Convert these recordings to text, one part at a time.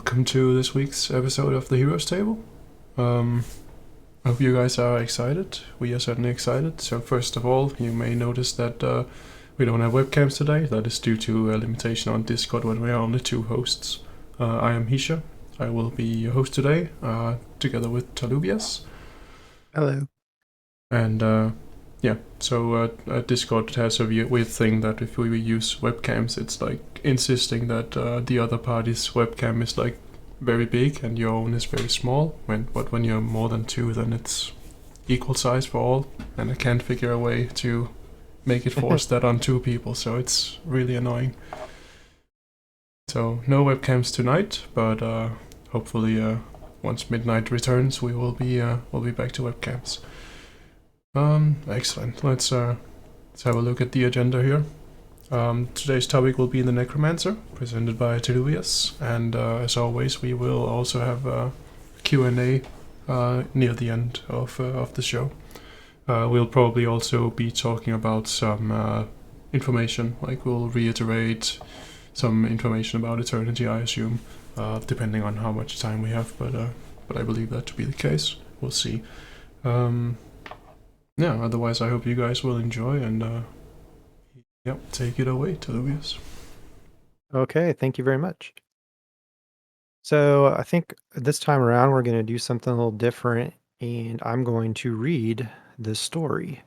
welcome to this week's episode of the Heroes Table. I hope you guys are excited. We are certainly excited. So first of all, you may notice that we don't have webcams today. That is due to a limitation on Discord when we are only two hosts. I am Hisha. I will be your host today, together with Talubias. Hello. And so Discord has a weird thing that if we use webcams, it's like insisting that the other party's webcam is like very big and your own is very small. But when you're more than two, then it's equal size for all. And I can't figure a way to make it force that on two people, so it's really annoying. So no webcams tonight, but hopefully once midnight returns, we'll be back to webcams. Excellent. Let's have a look at the agenda here. Today's topic will be the Necromancer, presented by Teluvius, and as always, we will also have a Q&A near the end of the show. We'll probably also be talking about some information, like we'll reiterate some information about Eternity, I assume, depending on how much time we have, but I believe that to be the case. We'll see. Otherwise I hope you guys will enjoy and take it away, Tobias. Okay, thank you very much. So I think this time around we're going to do something a little different, and I'm going to read the story.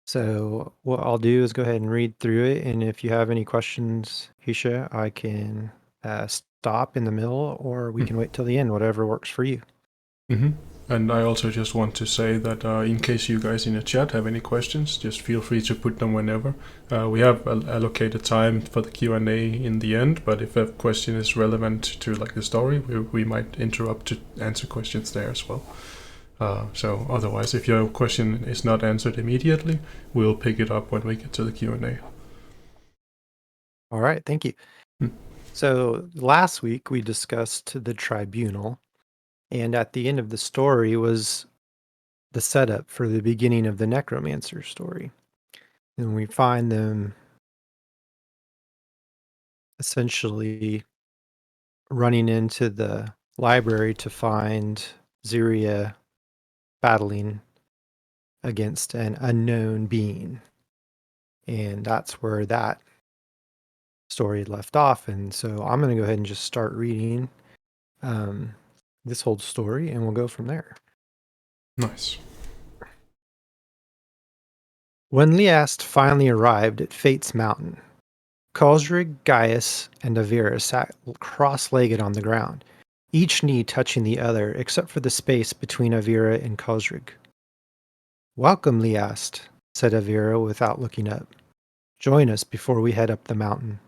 So what I'll do is go ahead and read through it, and if you have any questions, Hisha, I can stop in the middle, or we can wait till the end, whatever works for you. Mm-hmm. And I also just want to say that in case you guys in the chat have any questions, just feel free to put them whenever. We have allocated time for the Q&A in the end, but if a question is relevant to like the story, we might interrupt to answer questions there as well. So otherwise, if your question is not answered immediately, we'll pick it up when we get to the Q&A. All right, thank you. So last week we discussed the tribunal. And at the end of the story was the setup for the beginning of the Necromancer story. And we find them essentially running into the library to find Ziria battling against an unknown being. And that's where that story left off. And so I'm going to go ahead and just start reading this whole story, and we'll go from there. Nice. When Liast finally arrived at Fate's Mountain, Khosrig, Gaius, and Avira sat cross-legged on the ground, each knee touching the other except for the space between Avira and Khosrig. "Welcome, Liast," said Avira without looking up. "Join us before we head up the mountain."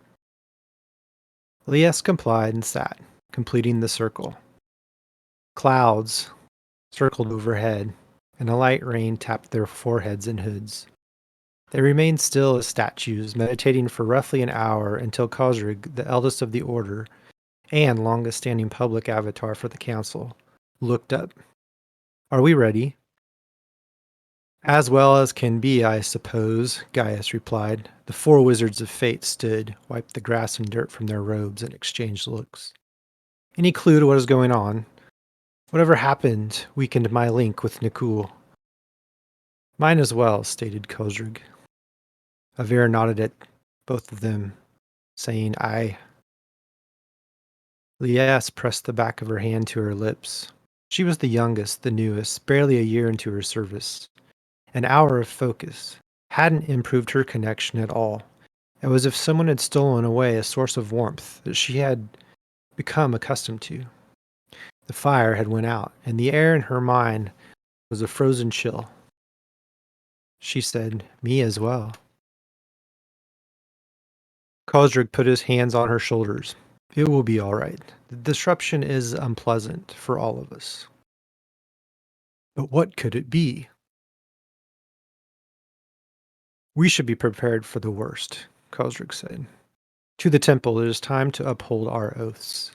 Liast complied and sat, completing the circle. Clouds circled overhead, and a light rain tapped their foreheads and hoods. They remained still as statues, meditating for roughly an hour until Khosrig, the eldest of the order and longest-standing public avatar for the council, looked up. "Are we ready?" "As well as can be, I suppose," Gaius replied. The four wizards of fate stood, wiped the grass and dirt from their robes, and exchanged looks. "Any clue to what is going on? Whatever happened weakened my link with Nikul." "Mine as well," stated Khosrig. Avira nodded at both of them, saying, "Aye." Lias pressed the back of her hand to her lips. She was the youngest, the newest, barely a year into her service. An hour of focus hadn't improved her connection at all. It was as if someone had stolen away a source of warmth that she had become accustomed to. The fire had went out, and the air in her mind was a frozen chill. She said, "Me as well." Khosrig put his hands on her shoulders. "It will be all right. The disruption is unpleasant for all of us." "But what could it be?" "We should be prepared for the worst," Khosrig said. "To the temple, it is time to uphold our oaths."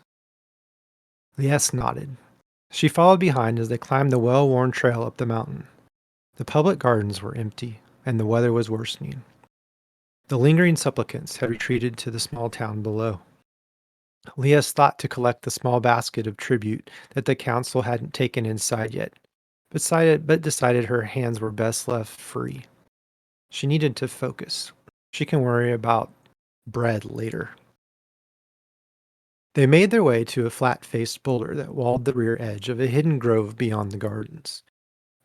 Lias nodded. She followed behind as they climbed the well-worn trail up the mountain. The public gardens were empty, and the weather was worsening. The lingering supplicants had retreated to the small town below. Lias thought to collect the small basket of tribute that the council hadn't taken inside yet, but decided her hands were best left free. She needed to focus. She can worry about bread later. They made their way to a flat-faced boulder that walled the rear edge of a hidden grove beyond the gardens.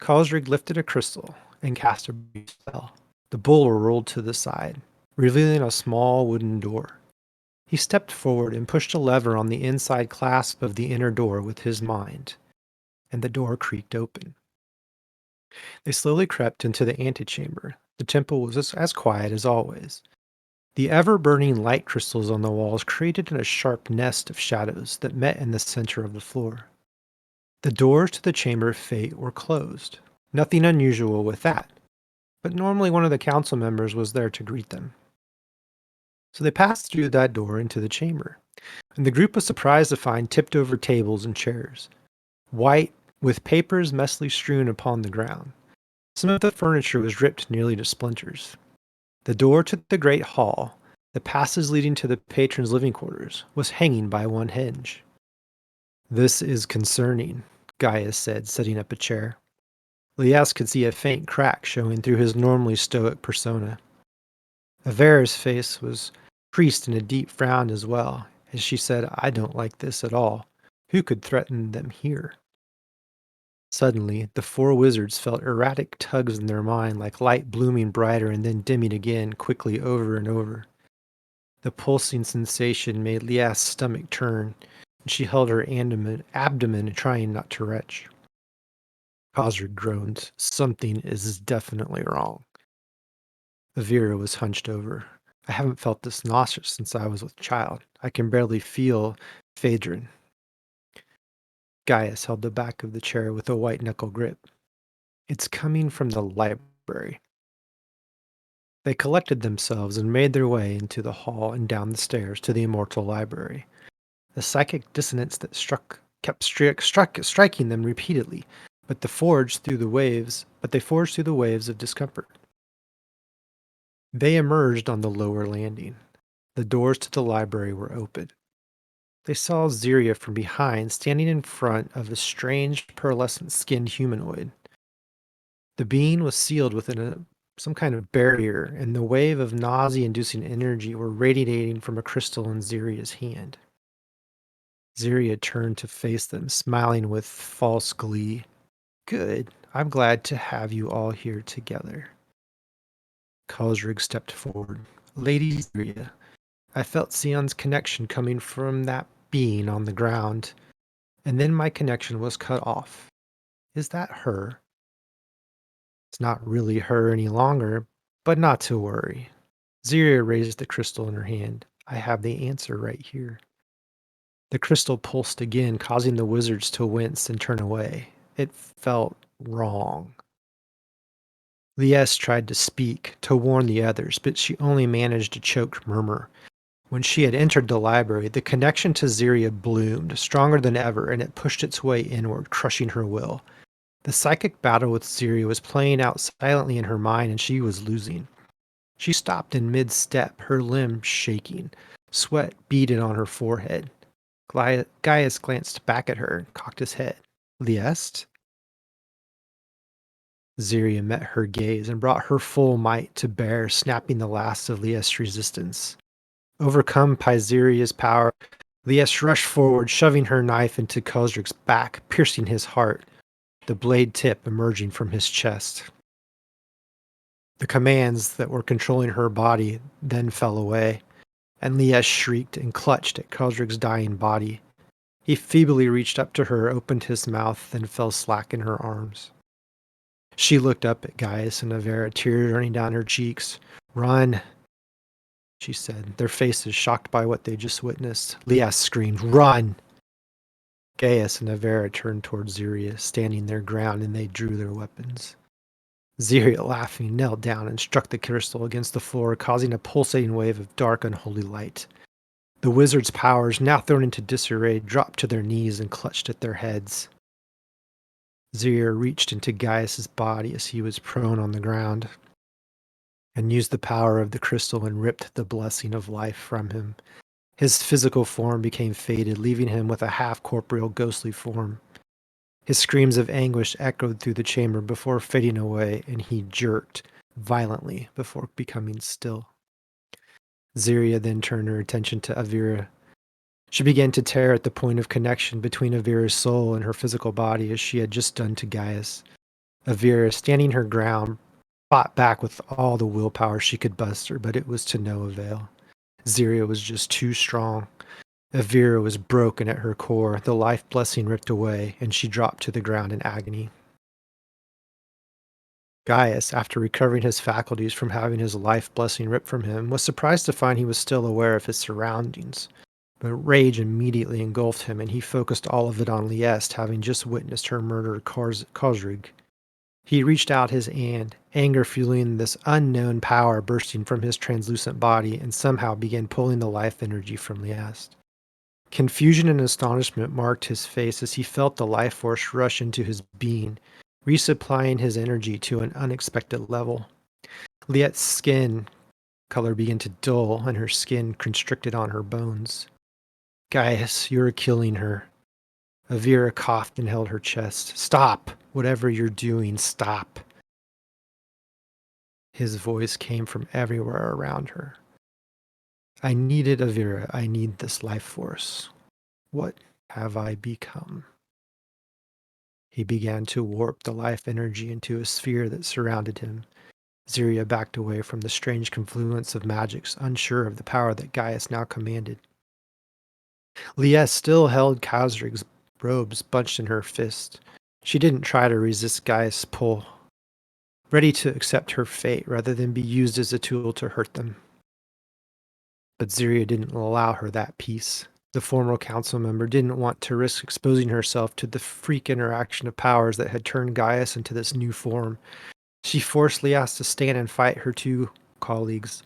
Kosrig lifted a crystal and cast a brief spell. The boulder rolled to the side, revealing a small wooden door. He stepped forward and pushed a lever on the inside clasp of the inner door with his mind, and the door creaked open. They slowly crept into the antechamber. The temple was as quiet as always. The ever-burning light crystals on the walls created a sharp nest of shadows that met in the center of the floor. The doors to the Chamber of Fate were closed. Nothing unusual with that, but normally one of the council members was there to greet them. So they passed through that door into the chamber, and the group was surprised to find tipped-over tables and chairs, white, with papers messily strewn upon the ground. Some of the furniture was ripped nearly to splinters. The door to the great hall, the passage leading to the patrons' living quarters, was hanging by one hinge. "This is concerning," Gaius said, setting up a chair. Lias could see a faint crack showing through his normally stoic persona. Avera's face was creased in a deep frown as well, as she said, "I don't like this at all. Who could threaten them here?" Suddenly, the four wizards felt erratic tugs in their mind, like light blooming brighter and then dimming again, quickly over and over. The pulsing sensation made Lias's stomach turn, and she held her abdomen trying not to retch. Cosrid groaned. "Something is definitely wrong." Avira was hunched over. "I haven't felt this nauseous since I was a child. I can barely feel Phaedron." Gaius held the back of the chair with a white-knuckle grip. "It's coming from the library." They collected themselves and made their way into the hall and down the stairs to the immortal library. The psychic dissonance that kept striking them repeatedly, but they forged through the waves of discomfort. They emerged on the lower landing. The doors to the library were open. They saw Ziria from behind, standing in front of a strange pearlescent-skinned humanoid. The being was sealed within some kind of barrier, and the wave of nausea-inducing energy were radiating from a crystal in Ziria's hand. Ziria turned to face them, smiling with false glee. "Good. I'm glad to have you all here together." Kosrig stepped forward. "Lady Ziria, I felt Sion's connection coming from that being on the ground, and then my connection was cut off. Is that her?" "It's not really her any longer, but not to worry." Ziria raised the crystal in her hand. "I have the answer right here." The crystal pulsed again, causing the wizards to wince and turn away. It felt wrong. Lies tried to speak, to warn the others, but she only managed a choked murmur. When she had entered the library, the connection to Ziria bloomed, stronger than ever, and it pushed its way inward, crushing her will. The psychic battle with Ziria was playing out silently in her mind, and she was losing. She stopped in mid-step, her limbs shaking. Sweat beaded on her forehead. Gaius glanced back at her and cocked his head. "Liest?" Ziria met her gaze and brought her full might to bear, snapping the last of Liest's resistance. Overcome by Ziria's power, Liest rushed forward, shoving her knife into Kosrik's back, piercing his heart, the blade tip emerging from his chest. The commands that were controlling her body then fell away, and Liest shrieked and clutched at Kosrik's dying body. He feebly reached up to her, opened his mouth, then fell slack in her arms. She looked up at Gaius and Avera, tears running down her cheeks. "Run," she said, their faces shocked by what they just witnessed. Lias screamed, "Run!" Gaius and Avera turned towards Ziria, standing their ground, and they drew their weapons. Ziria, laughing, knelt down and struck the crystal against the floor, causing a pulsating wave of dark, unholy light. The wizard's powers, now thrown into disarray, dropped to their knees and clutched at their heads. Ziria reached into Gaius's body as he was prone on the ground, and used the power of the crystal and ripped the blessing of life from him. His physical form became faded, leaving him with a half-corporeal, ghostly form. His screams of anguish echoed through the chamber before fading away, and he jerked violently before becoming still. Ziria then turned her attention to Avira. She began to tear at the point of connection between Avira's soul and her physical body as she had just done to Gaius. Avira, standing her ground, fought back with all the willpower she could muster, but it was to no avail. Ziria was just too strong. Avira was broken at her core, the life blessing ripped away, and she dropped to the ground in agony. Gaius, after recovering his faculties from having his life blessing ripped from him, was surprised to find he was still aware of his surroundings. But rage immediately engulfed him, and he focused all of it on Liest, having just witnessed her murder Kozrig. He reached out his hand, anger fueling this unknown power bursting from his translucent body, and somehow began pulling the life energy from Liest. Confusion and astonishment marked his face as he felt the life force rush into his being, resupplying his energy to an unexpected level. Liet's skin color began to dull, and her skin constricted on her bones. Gaius, you're killing her. Avira coughed and held her chest. Stop! Whatever you're doing, stop. His voice came from everywhere around her. I needed Avira. I need this life force. What have I become? He began to warp the life energy into a sphere that surrounded him. Ziria backed away from the strange confluence of magics, unsure of the power that Gaius now commanded. Lies still held Khazrig's robes bunched in her fist. She didn't try to resist Gaius' pull, ready to accept her fate rather than be used as a tool to hurt them. But Ziria didn't allow her that peace. The former council member didn't want to risk exposing herself to the freak interaction of powers that had turned Gaius into this new form. She forced Lias to stand and fight her two colleagues.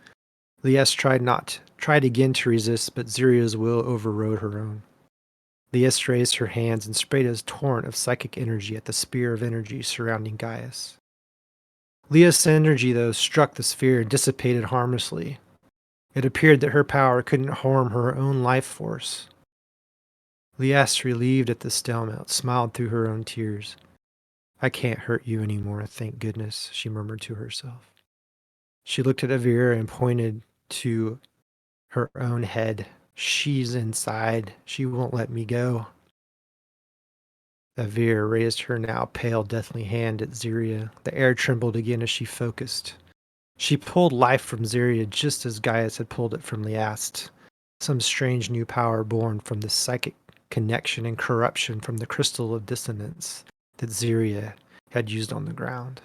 Lias tried again to resist, but Ziria's will overrode her own. Lias raised her hands and sprayed a torrent of psychic energy at the spear of energy surrounding Gaius. Lias' energy, though, struck the sphere and dissipated harmlessly. It appeared that her power couldn't harm her own life force. Lias, relieved at the stalemate, smiled through her own tears. I can't hurt you anymore, thank goodness, she murmured to herself. She looked at Avira and pointed to her own head. She's inside. She won't let me go. Avira raised her now pale, deathly hand at Ziria. The air trembled again as she focused. She pulled life from Ziria just as Gaius had pulled it from Liast. Some strange new power born from the psychic connection and corruption from the crystal of dissonance that Ziria had used on the ground.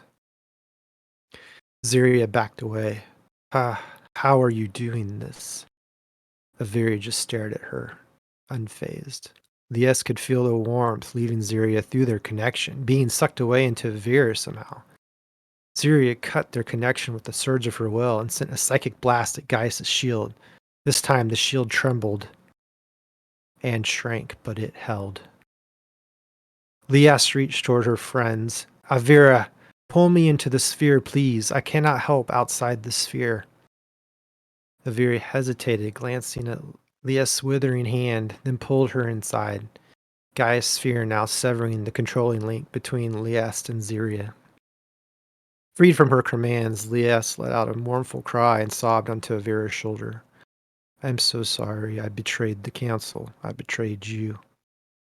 Ziria backed away. How are you doing this? Avira just stared at her, unfazed. Lies could feel the warmth leaving Ziria through their connection, being sucked away into Avira somehow. Ziria cut their connection with the surge of her will and sent a psychic blast at Gaius' shield. This time the shield trembled and shrank, but it held. Lias reached toward her friends. Avira, pull me into the sphere, please. I cannot help outside the sphere. Avira hesitated, glancing at Lias' withering hand, then pulled her inside. Gaia's sphere now severing the controlling link between Liast and Ziria. Freed from her commands, Lias let out a mournful cry and sobbed onto Avira's shoulder. I'm so sorry. I betrayed the council. I betrayed you.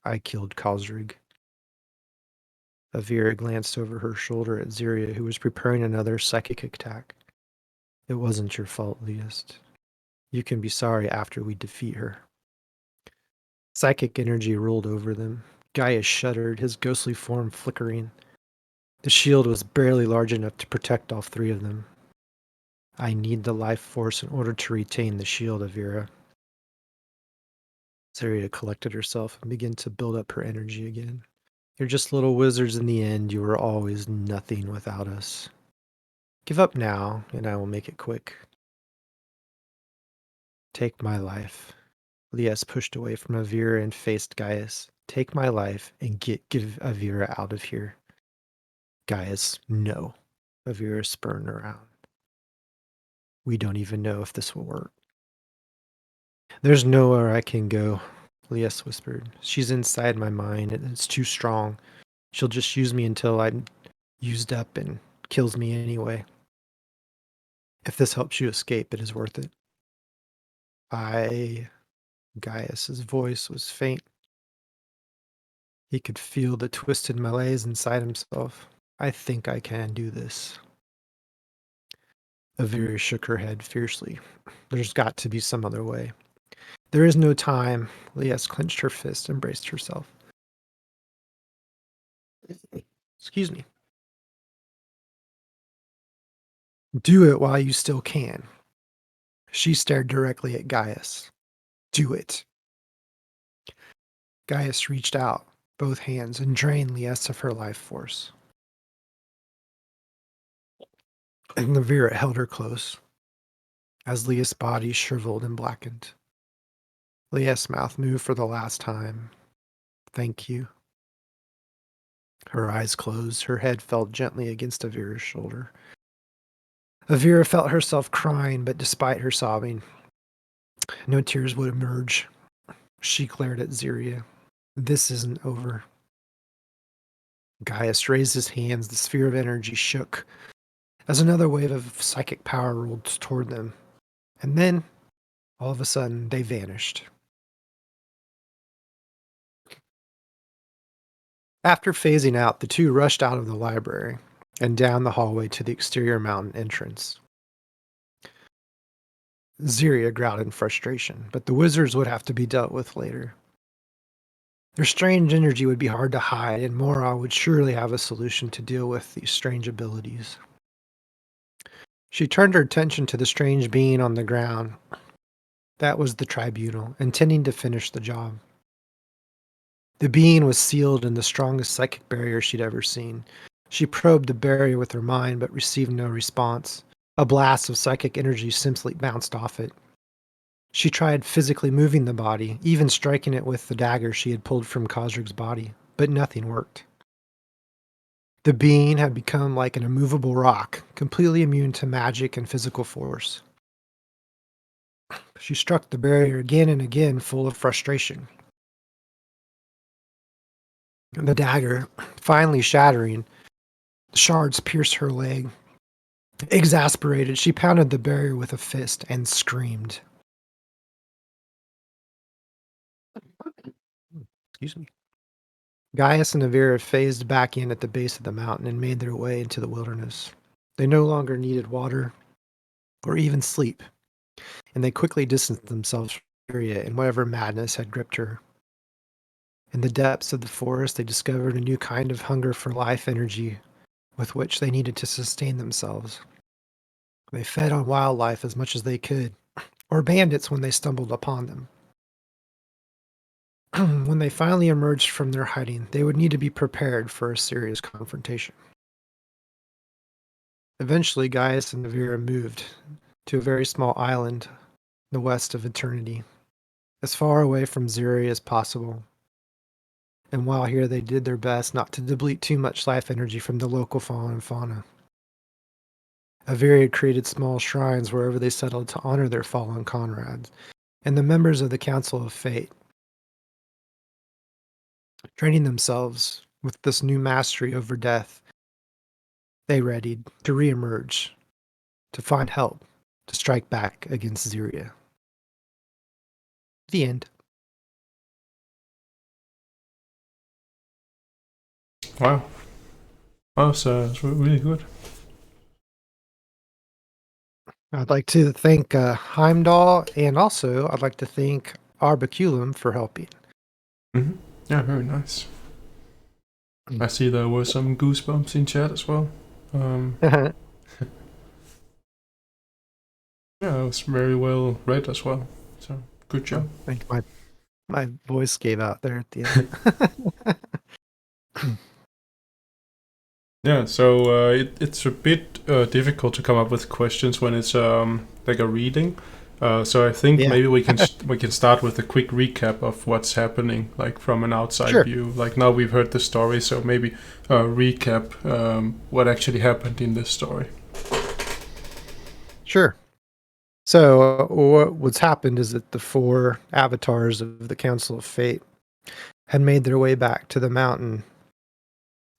I killed Khazrig. Avira glanced over her shoulder at Ziria, who was preparing another psychic attack. It wasn't your fault, Liast. You can be sorry after we defeat her. Psychic energy rolled over them. Gaius shuddered, his ghostly form flickering. The shield was barely large enough to protect all three of them. I need the life force in order to retain the shield, Avira. Ziria collected herself and began to build up her energy again. You're just little wizards in the end. You were always nothing without us. Give up now, and I will make it quick. Take my life. Lias pushed away from Avira and faced Gaius. Take my life and get Avira out of here. Gaius, no. Avira spurned around. We don't even know if this will work. There's nowhere I can go, Lias whispered. She's inside my mind, and it's too strong. She'll just use me until I'm used up and kills me anyway. If this helps you escape, it is worth it. Gaius's voice was faint. He could feel the twisted malaise inside himself. I think I can do this. Avira shook her head fiercely. There's got to be some other way. There is no time. Lias clenched her fist and braced herself. Excuse me. Do it while you still can. She stared directly at Gaius. Do it. Gaius reached out, both hands, and drained Lias of her life force. And Avira held her close, as Lias' body shriveled and blackened. Lias' mouth moved for the last time. Thank you. Her eyes closed, her head fell gently against Avira's shoulder. Avira felt herself crying, but despite her sobbing, no tears would emerge. She glared at Ziria. This isn't over. Gaius raised his hands. The sphere of energy shook as another wave of psychic power rolled toward them. And then, all of a sudden, they vanished. After phasing out, the two rushed out of the library and down the hallway to the exterior mountain entrance. Ziria growled in frustration, but the wizards would have to be dealt with later. Their strange energy would be hard to hide, and Mora would surely have a solution to deal with these strange abilities. She turned her attention to the strange being on the ground. That was the tribunal, intending to finish the job. The being was sealed in the strongest psychic barrier she'd ever seen. She probed the barrier with her mind, but received no response. A blast of psychic energy simply bounced off it. She tried physically moving the body, even striking it with the dagger she had pulled from Khosrog's body, but nothing worked. The being had become like an immovable rock, completely immune to magic and physical force. She struck the barrier again and again, full of frustration. The dagger, finally shattering, shards pierced her leg. Exasperated, she pounded the barrier with a fist and screamed. Excuse me. Gaius and Avira phased back in at the base of the mountain and made their way into the wilderness. They no longer needed water or even sleep, and they quickly distanced themselves from Syria and whatever madness had gripped her. In the depths of the forest, they discovered a new kind of hunger for life energy with which they needed to sustain themselves. They fed on wildlife as much as they could, or bandits when they stumbled upon them. When they finally emerged from their hiding, they would need to be prepared for a serious confrontation. Eventually, Gaius and Avira moved to a very small island in the west of Eternity, as far away from Zuri as possible. And while here, they did their best not to deplete too much life energy from the local fauna and fauna. Avira had created small shrines wherever they settled to honor their fallen comrades and the members of the Council of Fate, training themselves with this new mastery over death. They readied to reemerge, to find help, to strike back against Ziria. The end. Wow. Wow, so it's really good. I'd like to thank Heimdall, and also I'd like to thank Arbiculum for helping. Mm-hmm. Yeah, very nice. I see there were some goosebumps in chat as well. Yeah, it was very well read as well. So good job. I think my voice gave out there at the end. Yeah, so it's a bit difficult to come up with questions when it's like a reading. So I think maybe we can start with a quick recap of what's happening, like from an outside view. Like now we've heard the story, so maybe recap what actually happened in this story. Sure. So what's happened is that the 4 avatars of the Council of Fate had made their way back to the mountain,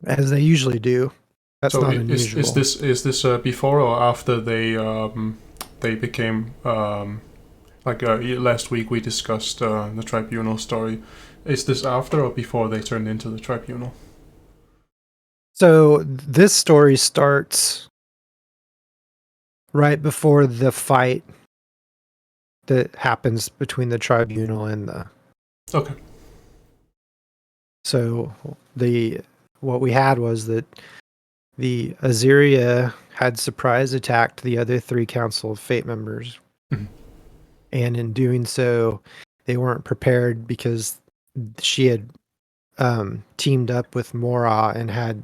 as they usually do. That's So not is unusual. this before or after they became like last week we discussed the tribunal story. Is this after or before they turned into the tribunal? So this story starts right before the fight that happens between the tribunal and the. Okay. So the what we had was that the Azyria had surprise attacked the other 3 Council of Fate members. Mhm. And in doing so, they weren't prepared because she had teamed up with Mora and had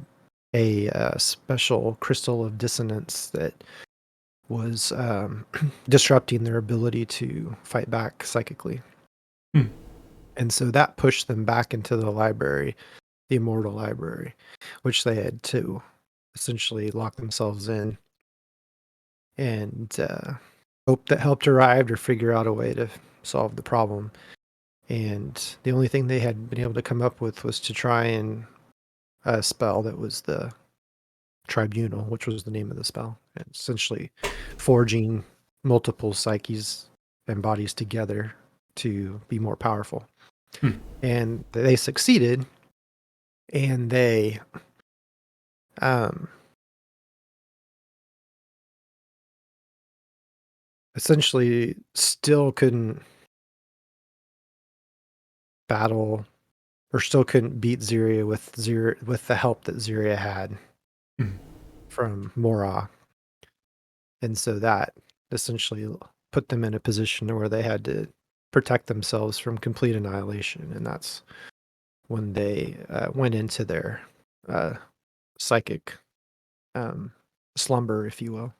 a special crystal of dissonance that was disrupting their ability to fight back psychically. Hmm. And so that pushed them back into the library, the immortal library, which they had to essentially lock themselves in and hope that help arrived or figure out a way to solve the problem. And the only thing they had been able to come up with was to try and spell that was the tribunal, which was the name of the spell, and essentially forging multiple psyches and bodies together to be more powerful. Hmm. And they succeeded, and they um, essentially still couldn't battle or still couldn't beat Zyria with the help that Zyria had Hmm. from Mora. And so that essentially put them in a position where they had to protect themselves from complete annihilation. And that's when they went into their uh, psychic slumber, if you will.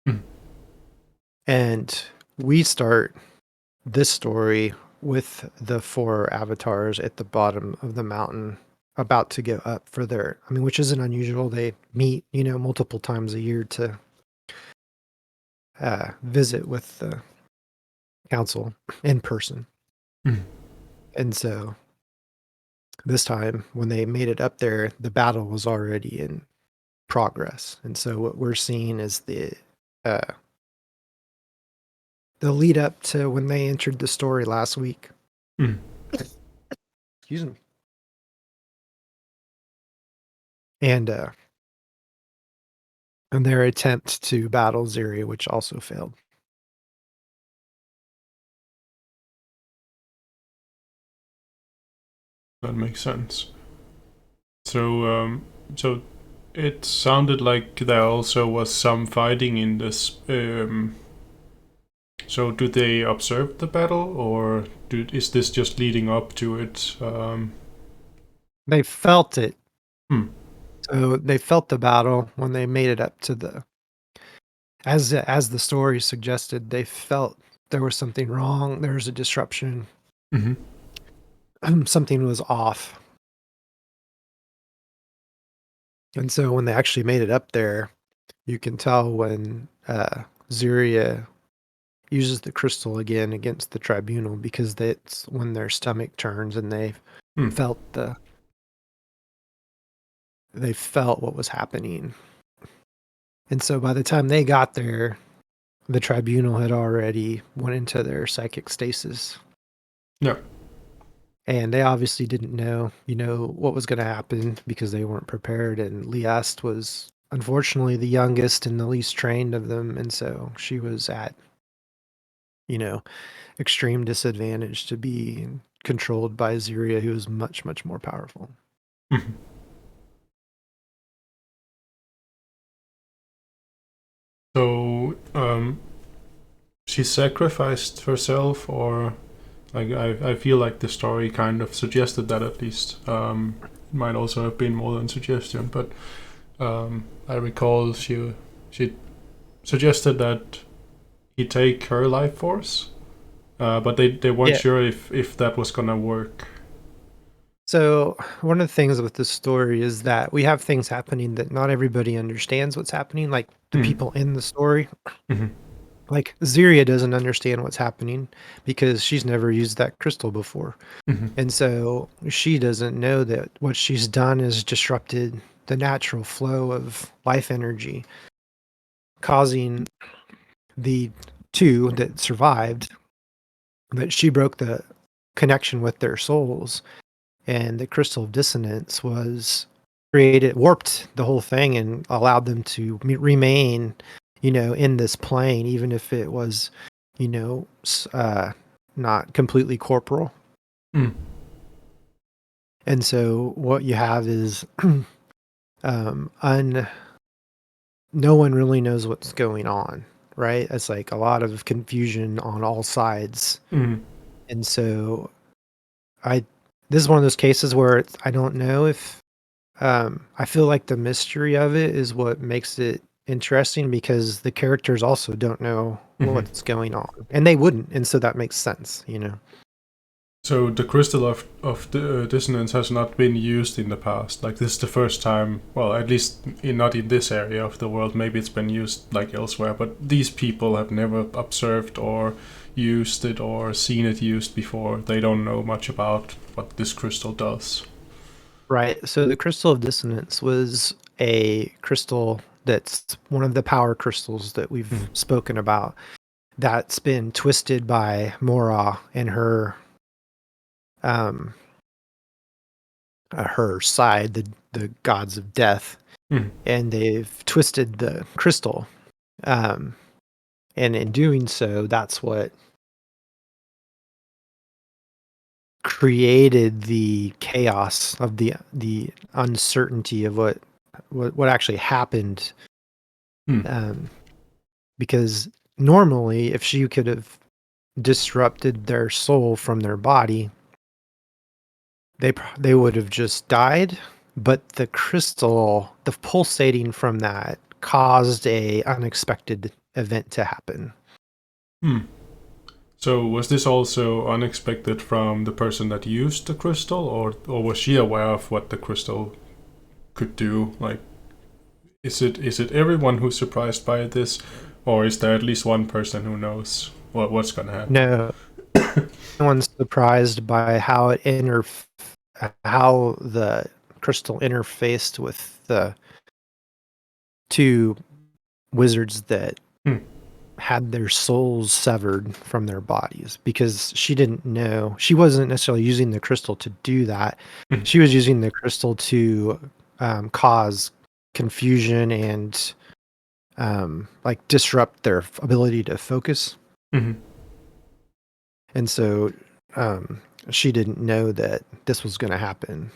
Hmm. And we start this story with the 4 avatars at the bottom of the mountain about to go up for their, I mean, which isn't unusual. They meet, multiple times a year to visit with the council in person. Hmm. And so this time, when they made it up there, the battle was already in progress. And so what we're seeing is uh, the lead up to when they entered the story last week. Hmm. Excuse me. And their attempt to battle Zyria, which also failed. That makes sense. So it sounded like there also was some fighting in this. So do they observe the battle, or is this just leading up to it? They felt it. Hmm. So they felt the battle when they made it up to the, as the story suggested, they felt there was something wrong. There was a disruption. Mm-hmm. Something was off. And so when they actually made it up there, you can tell when Zyria uses the crystal again against the tribunal, because that's when their stomach turns and Hmm. felt the they felt what was happening. And so by the time they got there, the tribunal had already went into their psychic stasis. Yeah. And they obviously didn't know, what was going to happen because they weren't prepared. And Liast was unfortunately the youngest and the least trained of them. And so she was at, extreme disadvantage to be controlled by Zyria, who was much, much more powerful. Mhm. So she sacrificed herself, or like I feel like the story kind of suggested that at least. It might also have been more than suggestion, but I recall she suggested that he take her life force, but they weren't Yeah. sure if that was gonna work. So one of the things with this story is that we have things happening that not everybody understands what's happening, like the Mm. people in the story. Mm-hmm. like Ziria doesn't understand what's happening because she's never used that crystal before. Mm-hmm. And so she doesn't know that what she's done is disrupted the natural flow of life energy, causing the two that survived, that she broke the connection with their souls. And the crystal of dissonance was created, warped the whole thing and allowed them to remain, in this plane, even if it was, not completely corporal. Mm. And so what you have is um, no one really knows what's going on, right? It's like a lot of confusion on all sides. Mm. And so I this is one of those cases where I don't know if I feel like the mystery of it is what makes it interesting, because the characters also don't know Mm-hmm. what's going on, and they wouldn't, and so that makes sense. So the crystal of the dissonance has not been used in the past. Like this is the first time. Well, at least not in this area of the world. Maybe it's been used like elsewhere, but these people have never observed or used it or seen it used before. They don't know much about what this crystal does. Right. So the crystal of dissonance was a crystal that's one of the power crystals that we've Mm. spoken about, that's been twisted by Mora and um her side, the gods of death, Mm. and they've twisted the crystal. Um and in doing so, that's what created the chaos of the uncertainty of what actually happened. Mm. um because normally, if she could have disrupted their soul from their body, they would have just died. But the crystal, the pulsating from that, caused a unexpected event to happen. Mm. So was this also unexpected from the person that used the crystal, or was she aware of what the crystal could do? Like, is it everyone who's surprised by this, or is there at least one person who knows what's gonna happen? No one's surprised by how the crystal interfaced with the two wizards that Hmm. had their souls severed from their bodies, because she didn't know. She wasn't necessarily using the crystal to do that. Hmm. She was using the crystal to cause confusion and like disrupt their ability to focus. Hmm. And so she didn't know that this was going to happen.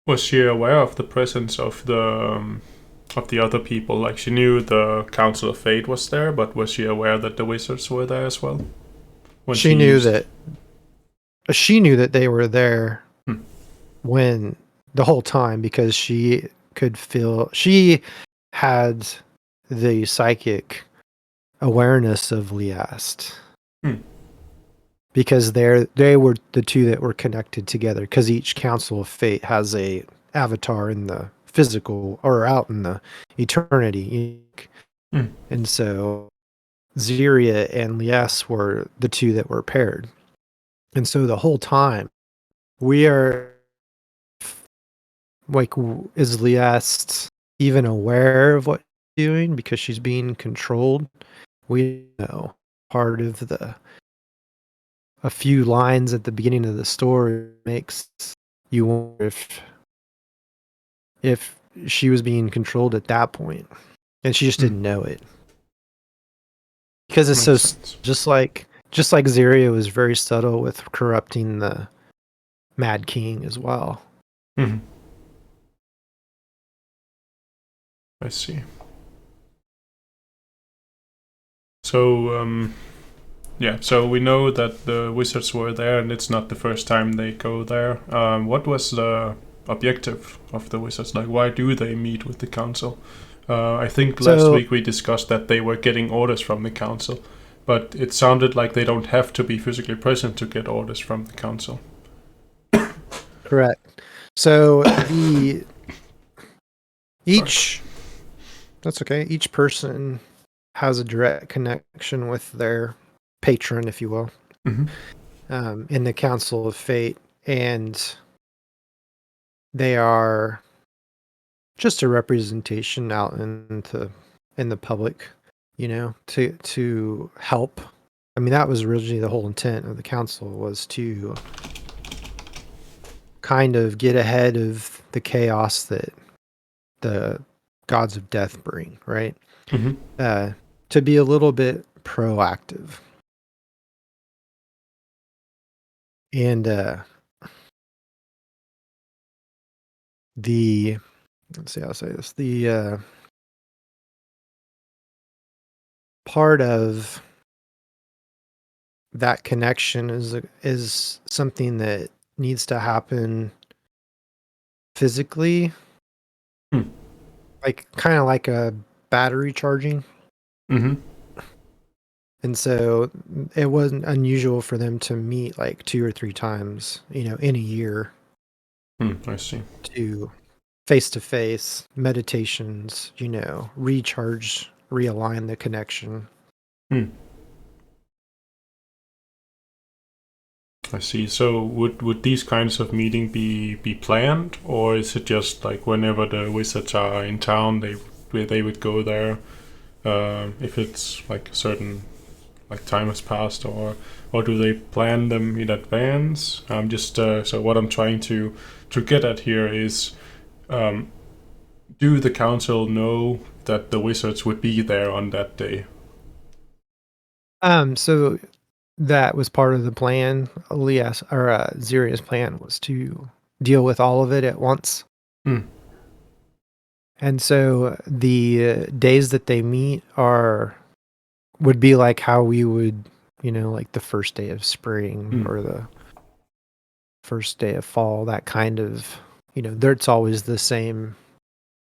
Was she aware of the presence of the other people? Like she knew the Council of Fate was there, but was she aware that the wizards were there as well when she She knew used? that she knew that they were there Hmm. when the whole time, because she had the psychic awareness of Liast, Hmm. because they were the two that were connected together, because each Council of Fate has a avatar in the physical or out in the eternity. Hmm. And so Ziria and Lias were the two that were paired. And so the whole time we are like, is Liast even aware of what she's doing because she's being controlled? We know. Part of a few lines at the beginning of the story makes you wonder if she was being controlled at that point, and she just Hmm. didn't know it, because it's so Makes sense. just like Ziria was very subtle with corrupting the Mad King as well. Hmm. I see. So yeah, so we know that the wizards were there, and it's not the first time they go there. What was the objective of the wizards? Like, why do they meet with the council? I think last So week we discussed that they were getting orders from the council, but it sounded like they don't have to be physically present to get orders from the council. correct. So Sorry. each that's okay. Each person has a direct connection with their patron, if you will, in the Council of Fate, and they are just a representation out in the public, to help. I mean, that was originally the whole intent of the council, was to kind of get ahead of the chaos that the gods of death bring, right? To be a little bit proactive. And let's see how to say this. The part of that connection is something that needs to happen physically, like kind of like a battery charging. And so it wasn't unusual for them to meet like 2 or 3 times, in a year. I see. To face meditations, recharge, realign the connection. I see. So would these kinds of meeting be planned, or is it just like whenever the wizards are in town, they would go there, if it's like a certain like time has passed, or do they plan them in advance? Just so what I'm trying to get at here is, do the council know that the wizards would be there on that day? So that was part of the plan. Elias or Ziria's plan was to deal with all of it at once. And so the days that they meet would be like how we would, like the first day of spring or the first day of fall, that kind of, it's always the same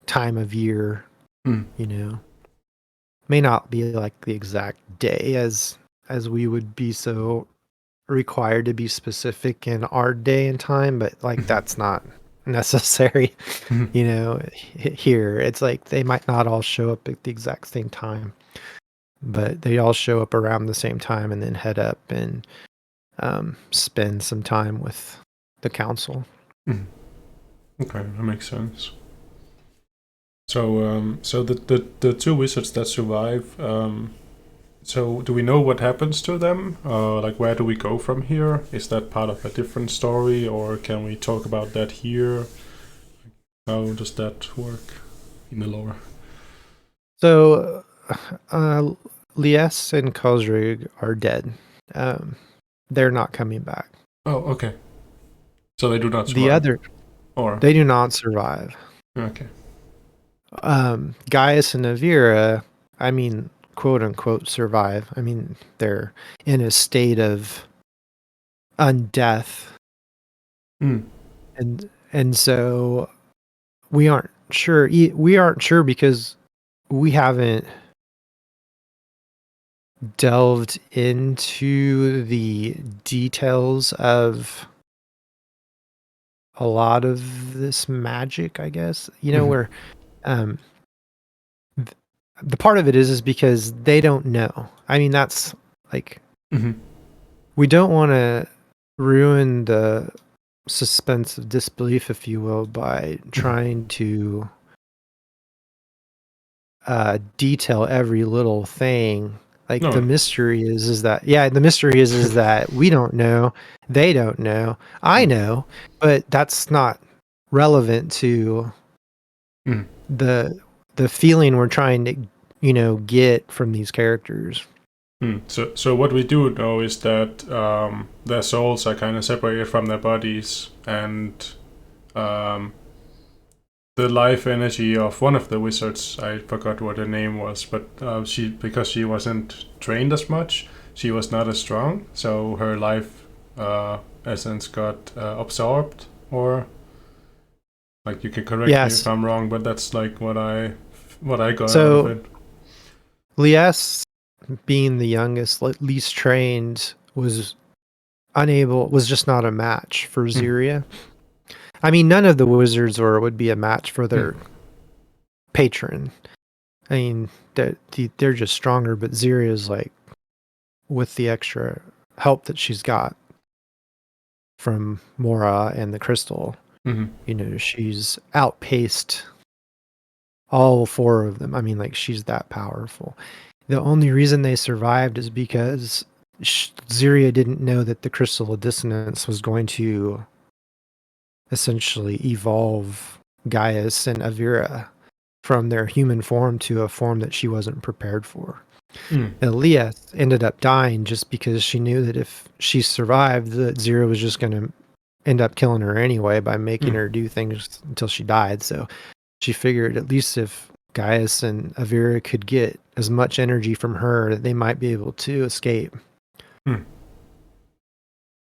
time of year, may not be like the exact day as we would be so required to be specific in our day and time, but like that's not necessary. Here it's like they might not all show up at the exact same time, but they all show up around the same time and then head up and spend some time with the council. Okay, that makes sense. So so the 2 wizards that survive, so do we know what happens to them? Like, where do we go from here? Is that part of a different story, or can we talk about that here? How does that work in the lore? So Lies and Kozrig are dead. They're not coming back. Oh, okay. So they do not survive. They do not survive. Okay. Gaius and Avira, I mean, quote unquote, survive. I mean, they're in a state of undeath. And so we aren't sure. We aren't sure because we haven't delved into the details of a lot of this magic, I guess. Where the part of it is because they don't know. I mean, that's like, we don't want to ruin the suspense of disbelief, if you will, by trying to detail every little thing. Like, the mystery is that we don't know, they don't know, I know, but that's not relevant to the feeling we're trying to get from these characters. So what we do know is that their souls are kind of separated from their bodies, and the life energy of one of the wizards, I forgot what her name was, but because she wasn't trained as much, she was not as strong, so her life essence got absorbed, or like, you can correct me if I'm wrong, but that's like what I got out of it. Lies, being the youngest, least trained, was just not a match for Ziria. I mean, none of the wizards would be a match for their patron. I mean, they're just stronger, but Ziria's like, with the extra help that she's got from Mora and the crystal, she's outpaced all four of them. I mean, like, she's that powerful. The only reason they survived is because Ziria didn't know that the crystal of dissonance was going to essentially evolve Gaius and Avira from their human form to a form that she wasn't prepared for. Elias ended up dying just because she knew that if she survived, that Zira was just going to end up killing her anyway by making her do things until she died. So she figured at least if Gaius and Avira could get as much energy from her, that they might be able to escape.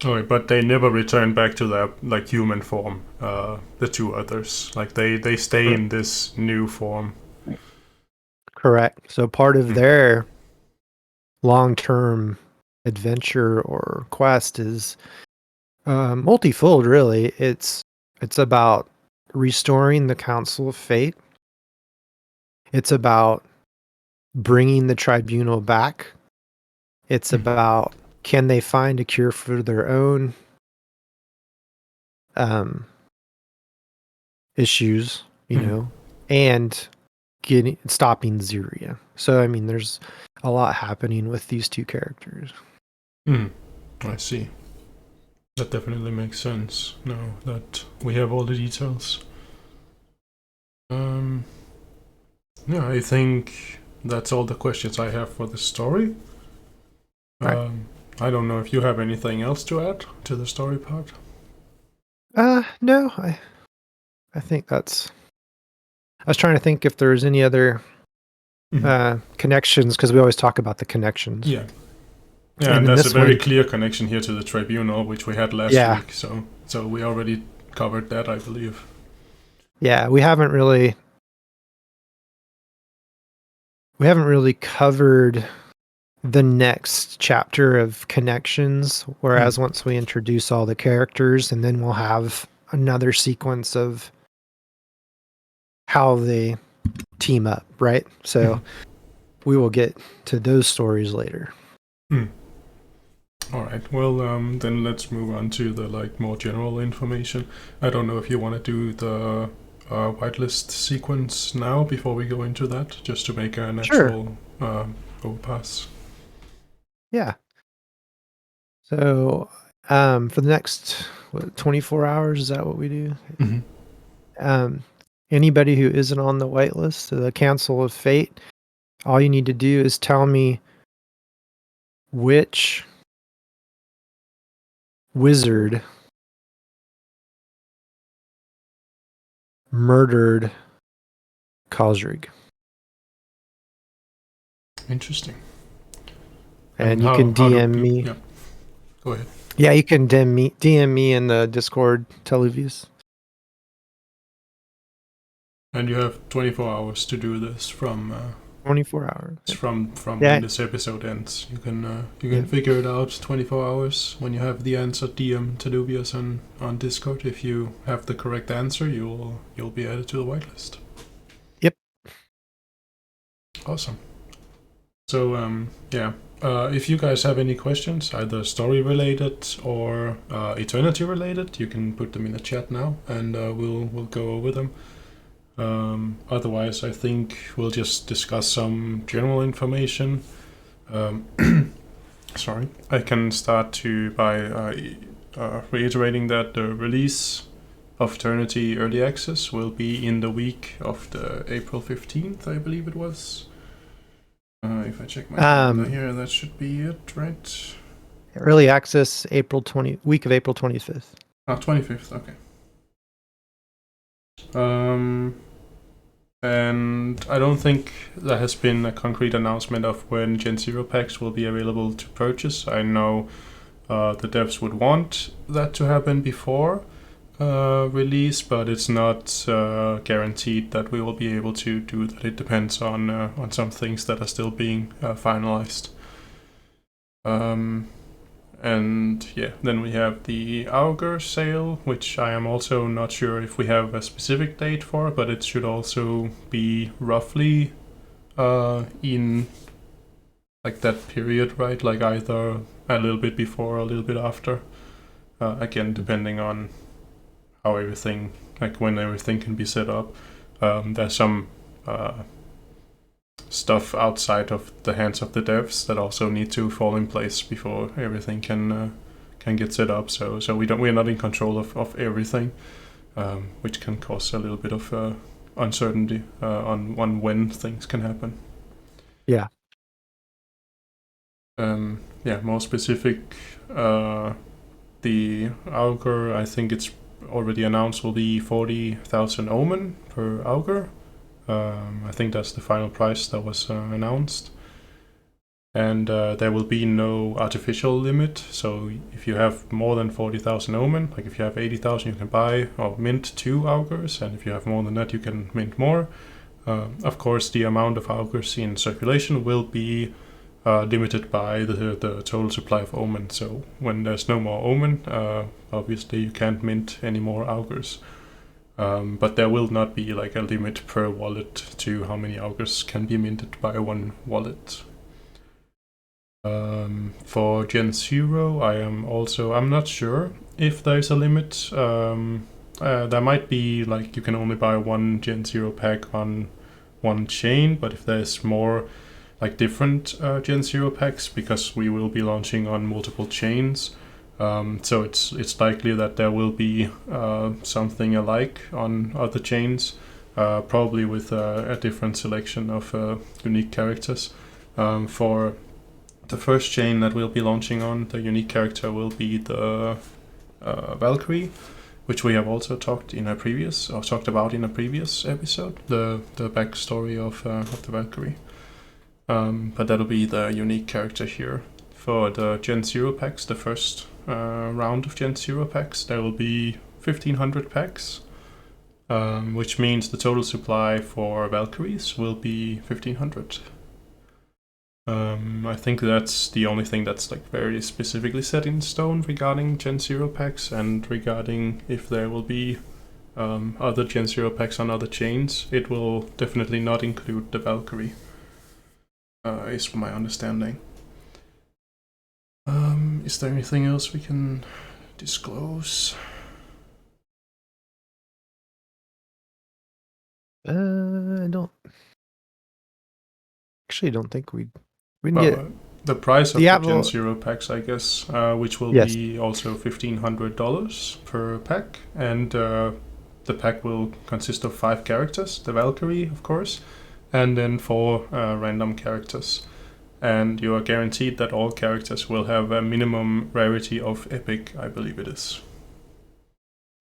Okay, but they never return back to their like human form. The two others, like they stay in this new form. Correct. So part of their long-term adventure or quest is multifold. Really, it's about restoring the Council of Fate. It's about bringing the Tribunal back. It's about, can they find a cure for their own issues, and stopping Ziria. So, I mean, there's a lot happening with these two characters. I see. That definitely makes sense now that we have all the details. Yeah, I think that's all the questions I have for the story. Right. I don't know if you have anything else to add to the story part. No, I think that's. I was trying to think if there's any other connections, because we always talk about the connections. Yeah, and there's a very clear connection here to the Tribunal, which we had last week. So we already covered that, I believe. Yeah, we haven't really covered the next chapter of connections, whereas once we introduce all the characters, and then we'll have another sequence of how they team up, right? So we will get to those stories later. All right. Well, then let's move on to the more general information. I don't know if you want to do the whitelist sequence now before we go into that, just to make a natural overpass. Yeah. So, for the next 24 hours, is that what we do? Anybody who isn't on the whitelist, the Council of Fate, all you need to do is tell me which wizard murdered Khosrig. Interesting. And you can DM me. Yeah. Go ahead. Yeah, you can DM me in the Discord Televius. And you have 24 hours to do this from 24 hours. From when this episode ends. You can figure it out 24 hours. When you have the answer, DM Televius on Discord. If you have the correct answer, you'll be added to the whitelist. Yep. Awesome. So if you guys have any questions, either story related or eternity related, you can put them in the chat now, and we'll go over them. Otherwise, I think we'll just discuss some general information. Sorry, I can start by reiterating that the release of Eternity Early Access will be in the week of the April 15th, I believe it was. If I check my calendar here, that should be it, right? Early Access, week of April 25th. 25th, okay. And I don't think there has been a concrete announcement of when Gen Zero packs will be available to purchase. I know the devs would want that to happen before release, but it's not guaranteed that we will be able to do that. It depends on some things that are still being finalized. And yeah, then we have the Augur sale, which I am also not sure if we have a specific date for, but it should also be roughly in like that period, right? Like either a little bit before or a little bit after. Again, depending on how everything, like when everything can be set up. There's some stuff outside of the hands of the devs that also need to fall in place before everything can get set up. So we're not in control of everything, which can cause a little bit of uncertainty on when things can happen. Yeah. More specific, the augur, I think it's already announced, will be 40,000 omen per augur. I think that's the final price that was announced. And there will be no artificial limit. So if you have more than 40,000 omen, like if you have 80,000, you can buy or mint 2 augurs, and if you have more than that, you can mint more. Of course, the amount of augurs in circulation will be limited by the total supply of omen. So when there's no more omen, obviously you can't mint any more augurs. But there will not be like a limit per wallet to how many augurs can be minted by one wallet. For Gen 0, I'm not sure if there's a limit. There might be like you can only buy one Gen 0 pack on one chain, but if there's more like different Gen 0 packs, because we will be launching on multiple chains, so it's likely that there will be something alike on other chains, probably with a different selection of unique characters. For the first chain that we'll be launching on, the unique character will be the Valkyrie, which we have also talked about in a previous episode, the backstory of the Valkyrie. But that'll be the unique character here. For the Gen 0 packs, the first round of Gen 0 packs, there will be 1,500 packs, which means the total supply for Valkyries will be 1,500. I think that's the only thing that's like very specifically set in stone regarding Gen 0 packs, and regarding if there will be other Gen 0 packs on other chains. It will definitely not include the Valkyrie, is my understanding. Is there anything else we can disclose? I don't think we can Well, get the price of the the Gen Apple. 0 packs, I guess, which will Yes. be also $1,500 per pack, and the pack will consist of 5 characters, the Valkyrie, of course, and then 4 random characters. And you are guaranteed that all characters will have a minimum rarity of epic, I believe it is.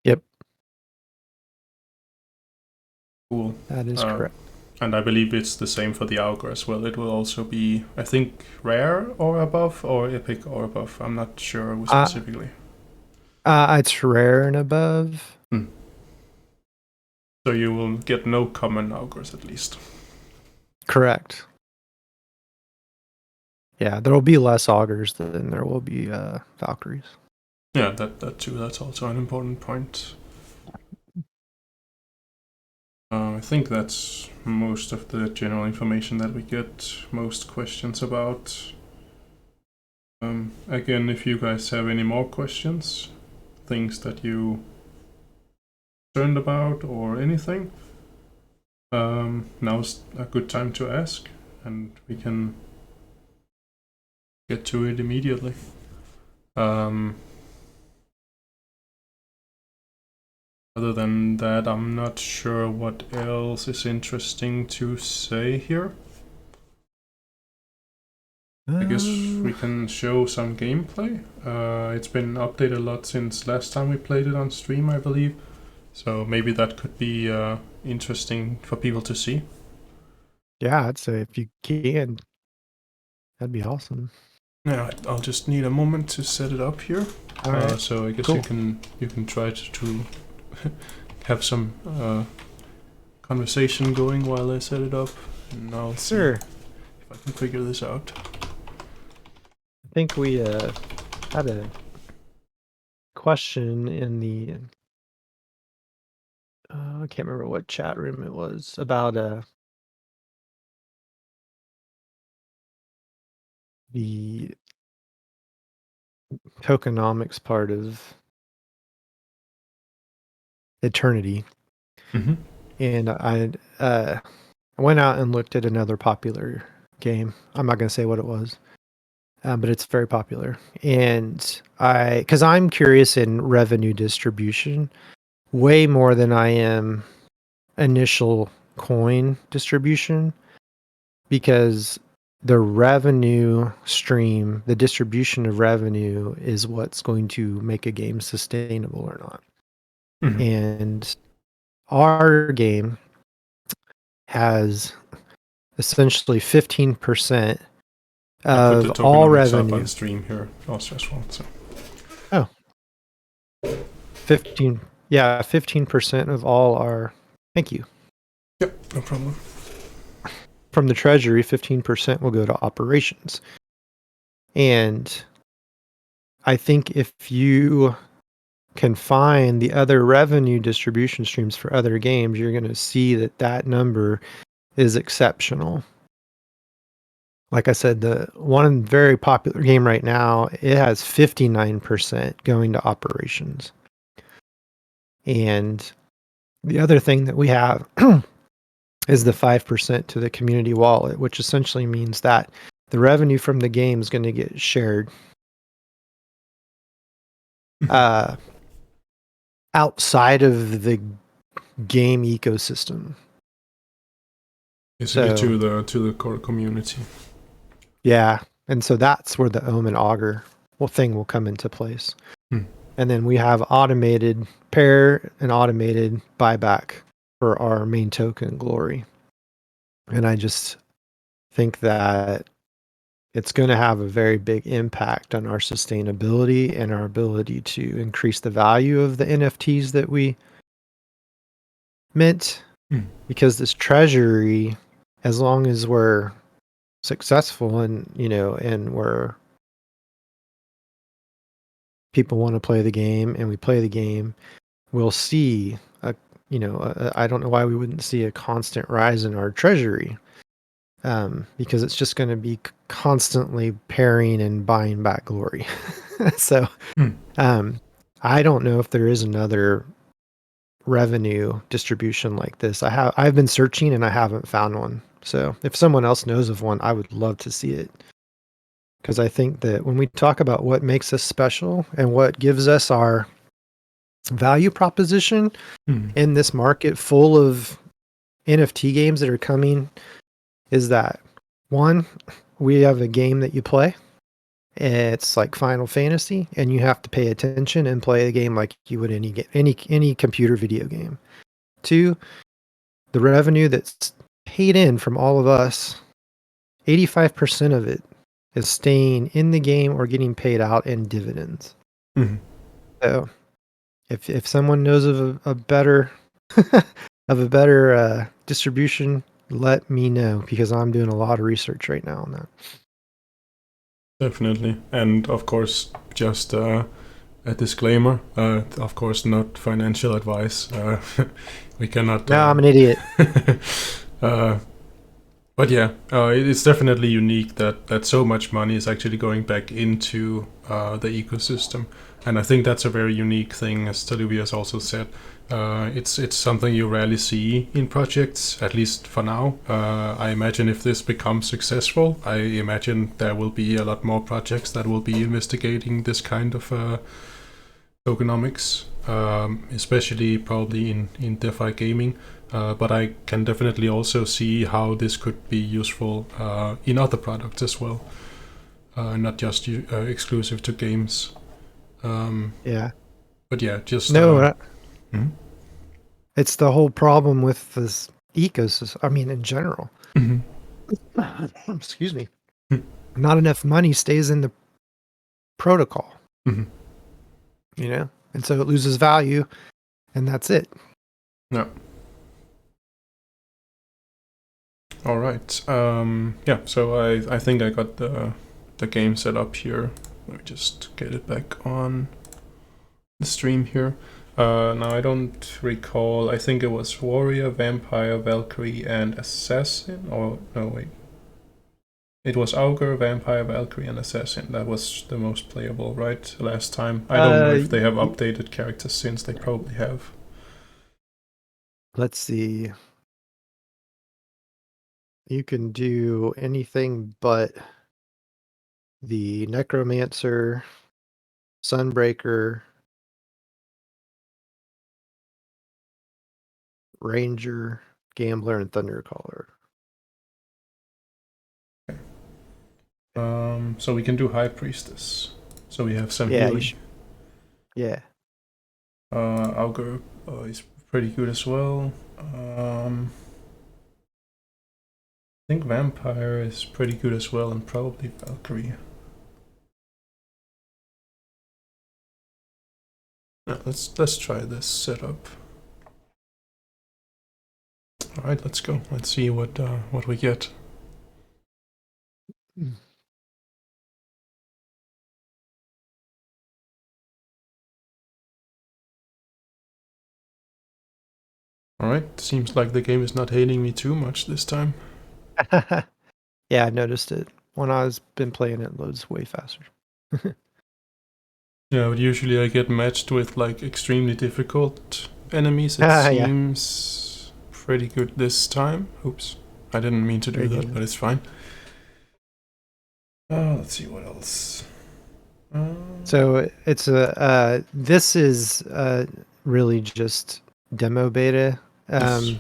Yep. Cool. That is correct. And I believe it's the same for the augur as well. It will also be, I think, rare or above, or epic or above. I'm not sure specifically. It's rare and above. So you will get no common augurs at least. Correct. Yeah, there will be less augurs than there will be Valkyries. Yeah, that too. That's also an important point. I think that's most of the general information that we get most questions about. Again, if you guys have any more questions, things that you concerned about or anything, now's a good time to ask, and we can get to it immediately. Other than that, I'm not sure what else is interesting to say here. I guess we can show some gameplay. It's been updated a lot since last time we played it on stream, I believe. So maybe that could be interesting for people to see. Yeah, I'd say if you can, that'd be awesome. Yeah, I'll just need a moment to set it up here. All right. So I guess Cool. you can try to have some conversation going while I set it up, and I'll see if I can figure this out. I think we had a question in the I can't remember what chat room it was about the tokenomics part of Eternity, and I went out and looked at another popular game. I'm not going to say what it was, but it's very popular. And because I'm curious in revenue distribution way more than I am initial coin distribution, because the revenue stream, the distribution of revenue is what's going to make a game sustainable or not. And our game has essentially 15% of all revenue. On stream here also as well. So. Oh, 15% of all our. Thank you. Yep, no problem. From the treasury, 15% will go to operations. And I think if you can find the other revenue distribution streams for other games, you're going to see that number is exceptional. Like I said, the one very popular game right now, it has 59% going to operations. And the other thing that we have is the 5% to the community wallet, which essentially means that the revenue from the game is going to get shared outside of the game ecosystem. Basically to the core community. Yeah, and so that's where the Ohm and Augur thing will come into place. And then we have automated pair and automated buyback for our main token, Glory. And I just think that it's going to have a very big impact on our sustainability and our ability to increase the value of the NFTs that we mint. Because this treasury, as long as we're successful and we're people want to play the game and we play the game, we'll see I don't know why we wouldn't see a constant rise in our treasury, because it's just going to be constantly pairing and buying back Glory. So I don't know if there is another revenue distribution like this. I've been searching and I haven't found one. So if someone else knows of one, I would love to see it. Because I think that when we talk about what makes us special and what gives us our value proposition in this market full of NFT games that are coming, is that one, we have a game that you play. It's like Final Fantasy, and you have to pay attention and play the game like you would any computer video game. Two, the revenue that's paid in from all of us, 85% of it is staying in the game or getting paid out in dividends. So if someone knows of a better distribution, let me know, because I'm doing a lot of research right now on that. Definitely. And of course, just a disclaimer, of course, not financial advice. We cannot... No, I'm an idiot. But yeah, it's definitely unique that so much money is actually going back into the ecosystem. And I think that's a very unique thing, as Taluvia has also said. It's something you rarely see in projects, at least for now. I imagine if this becomes successful, I imagine there will be a lot more projects that will be investigating this kind of tokenomics, especially probably in DeFi gaming. But I can definitely also see how this could be useful in other products as well, not just exclusive to games. Yeah. But yeah, just... It's the whole problem with this ecosystem. I mean, in general. Excuse me. Not enough money stays in the protocol. And so it loses value, and that's it. No. All right. Yeah. So I think I got the game set up here. Let me just get it back on the stream here. Now I don't recall. I think it was Warrior, Vampire, Valkyrie, and Assassin. Or no, wait. It was Augur, Vampire, Valkyrie, and Assassin. That was the most playable, right? Last time. I don't know if they have updated characters since. They probably have. Let's see. You can do anything but the Necromancer, Sunbreaker, Ranger, Gambler, and Thundercaller. So we can do High Priestess. So we have some Yeah, healing. Yeah. Augur is pretty good as well. I think Vampire is pretty good as well, and probably Valkyrie. Let's try this setup. All right, let's go. Let's see what we get. All right, seems like the game is not hating me too much this time. Yeah, I noticed it. When I've been playing it loads way faster. Yeah, but usually I get matched with like extremely difficult enemies. It Yeah. seems pretty good this time. Oops, I didn't mean to do that, but it's fine. Let's see what else. So it's this is really just demo beta Yes.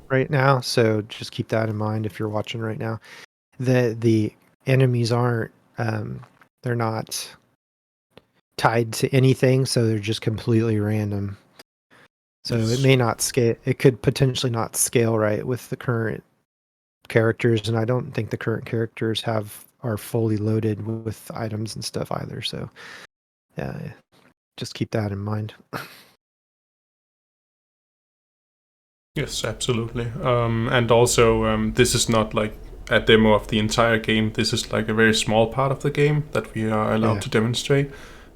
right now. So just keep that in mind if you're watching right now. The enemies aren't they're not tied to anything, so they're just completely random. So Yes. it may not scale. It could potentially not scale right with the current characters, and I don't think the current characters are fully loaded with items and stuff either. So yeah, just keep that in mind. Yes, absolutely. And also, this is not like a demo of the entire game. This is like a very small part of the game that we are allowed to demonstrate.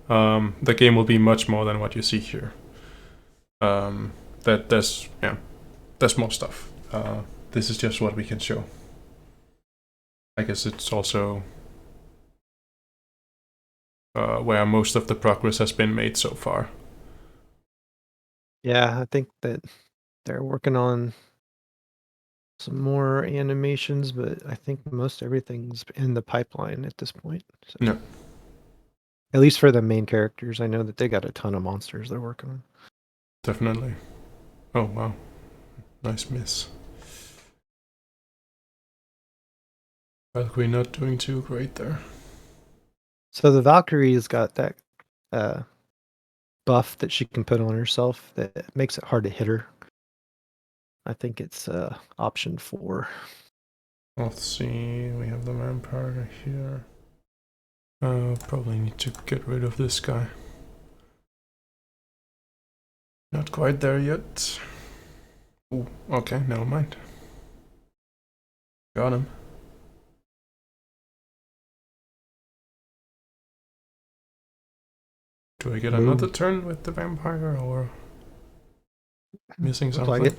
The game will be much more than what you see here. There's more stuff. This is just what we can show. I guess it's also where most of the progress has been made so far. Yeah, I think that they're working on some more animations, but I think most everything's in the pipeline at this point. So. Yeah. At least for the main characters, I know that they got a ton of monsters they're working on. Definitely. Oh, wow. Nice miss. Valkyrie not doing too great there. So the Valkyrie's got that buff that she can put on herself that makes it hard to hit her. I think it's option 4. Let's see. We have the vampire here. Probably need to get rid of this guy. Not quite there yet. Ooh, okay, never mind. Got him. Do I get another turn with the vampire or missing something? Like it.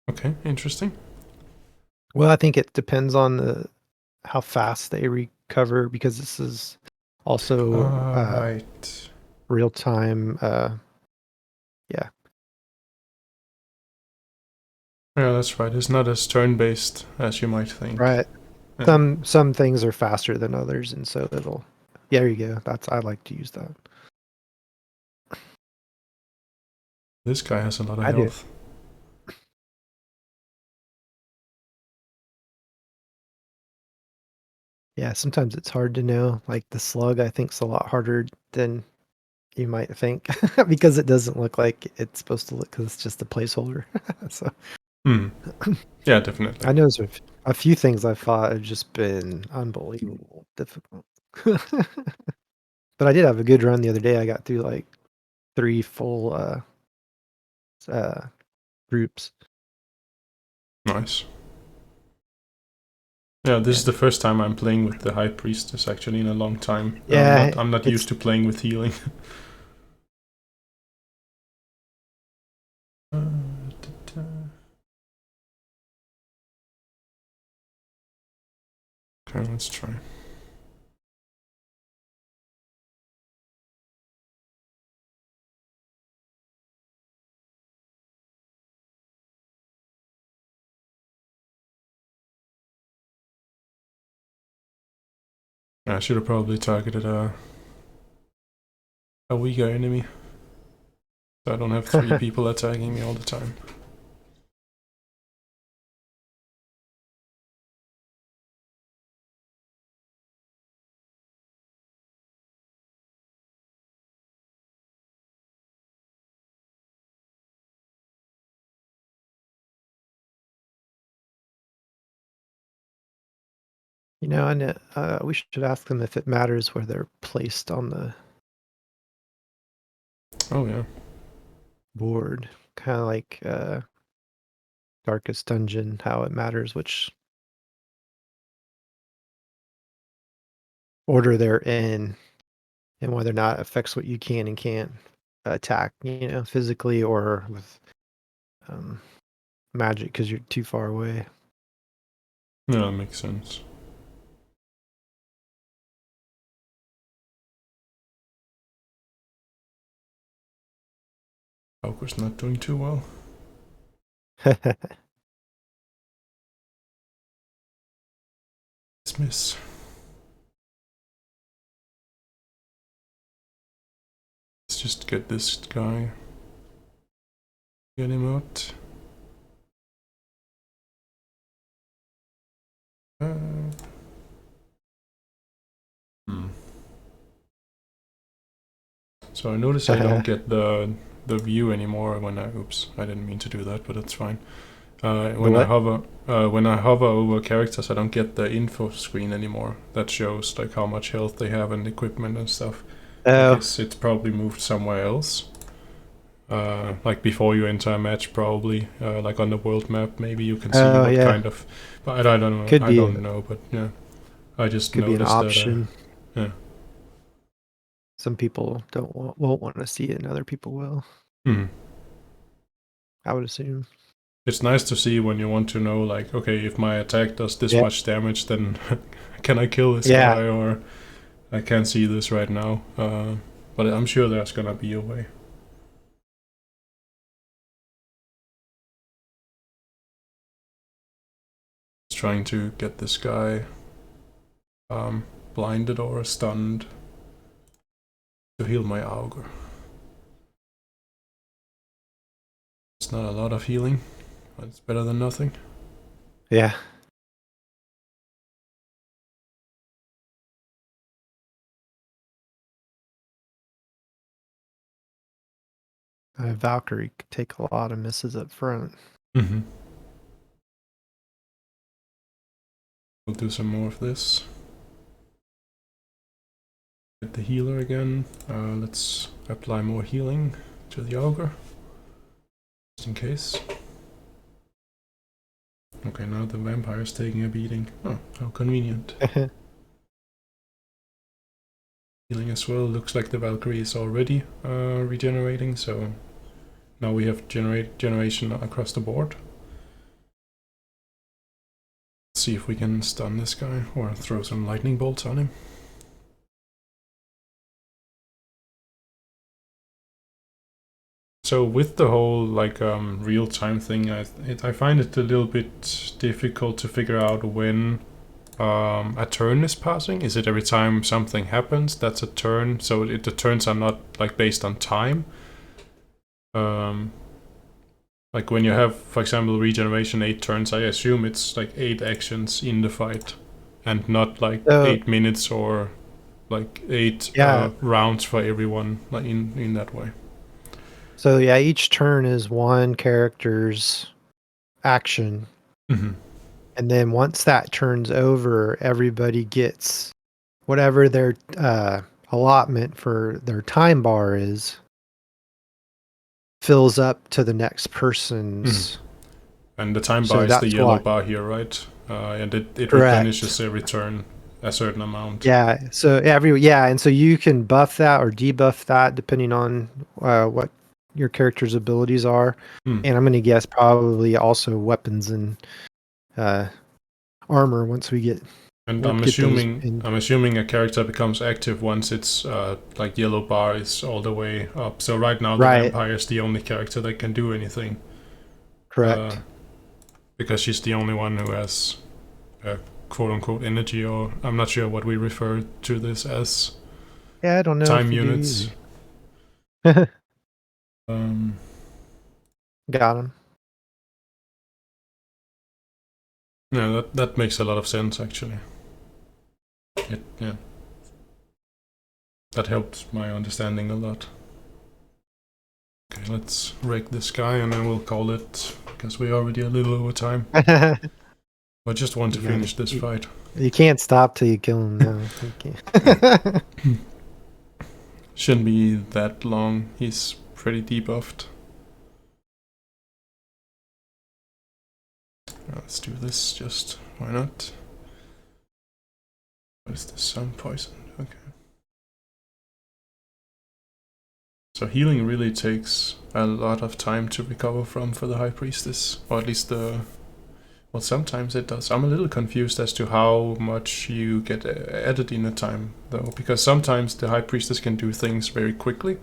Okay, interesting. Well, I think it depends on how fast they recover because this is also right. real time. Yeah. Yeah, that's right. It's not as turn-based as you might think. Right. Yeah. Some things are faster than others, and so it'll. Yeah, there you go. I like to use that. This guy has a lot of I do. health. Yeah, sometimes it's hard to know. Like the slug, I think is a lot harder than you might think because it doesn't look like it's supposed to look because it's just a placeholder. So. Yeah, definitely. I know there's a few things I fought have just been unbelievable difficult. But I did have a good run the other day. I got through like 3 full groups. Nice. Yeah, this is the first time I'm playing with the High Priestess actually in a long time. Yeah, I'm not used to playing with healing. Okay. Okay, let's try. I should have probably targeted a weaker enemy. So I don't have 3 people attacking me all the time. You know, and we should ask them if it matters where they're placed on the Oh yeah. board. Kind of like Darkest Dungeon, how it matters which order they're in and whether or not it affects what you can and can't attack, you know, physically or with magic because you're too far away. Yeah, that makes sense. Auger's not doing too well. Dismiss. Let's just get this guy. Get him out. So I notice I don't get the view anymore when I. Oops, I didn't mean to do that, but that's fine. When I hover over characters, I don't get the info screen anymore. That shows like how much health they have and equipment and stuff. I guess it's probably moved somewhere else. Like before you enter a match, probably. Like on the world map, maybe you can see what kind of. But I don't know. I don't know, but yeah, I just could noticed be an option. that. Yeah. Some people won't want to see it, and other people will. I would assume. It's nice to see when you want to know, like, okay, if my attack does this much damage, then can I kill this guy, or I can't see this right now. But I'm sure there's gonna be a way. Just trying to get this guy blinded or stunned to heal my auger. It's not a lot of healing, but it's better than nothing. Yeah. Valkyrie could take a lot of misses up front. Mm-hmm. We'll do some more of this. Get the healer again. Let's apply more healing to the auger, just in case. Okay, now the vampire's taking a beating. Oh, how convenient. Healing as well. Looks like the Valkyrie is already regenerating, so now we have generation across the board. Let's see if we can stun this guy or throw some lightning bolts on him. So with the whole like real-time thing, I find it a little bit difficult to figure out when a turn is passing. Is it every time something happens that's a turn? So the turns are not like based on time. Like when you have, for example, regeneration 8 turns, I assume it's like 8 actions in the fight, and not like 8 minutes or like 8 rounds for everyone, like in that way. So yeah, each turn is one character's action. Mm-hmm. And then once that turn's over, everybody gets whatever their allotment for their time bar is, fills up to the next person's. And the time bar is the yellow bar here, right? And it replenishes every turn a certain amount. Yeah, so and so you can buff that or debuff that depending on what your character's abilities are. And I'm going to guess probably also weapons and armor once we get And We'll I'm get those assuming in. I'm assuming a character becomes active once its like yellow bar is all the way up. So right now the Right. vampire is the only character that can do anything. Correct. Because she's the only one who has quote unquote energy, or I'm not sure what we refer to this as. Yeah, I don't know Time if you units. do. Um, Got him. yeah, that makes a lot of sense actually. Yeah, that helps my understanding a lot. Okay, let's rake this guy and then we'll call it, because we're already a little over time. I just want to finish this fight. You can't stop till you kill him now. You can't. Shouldn't be that long. He's pretty debuffed. Let's do this, just why not? What is this? Sun poison. Okay. So healing really takes a lot of time to recover from for the High Priestess, or at least well, sometimes it does. I'm a little confused as to how much you get added in a time, though, because sometimes the High Priestess can do things very quickly,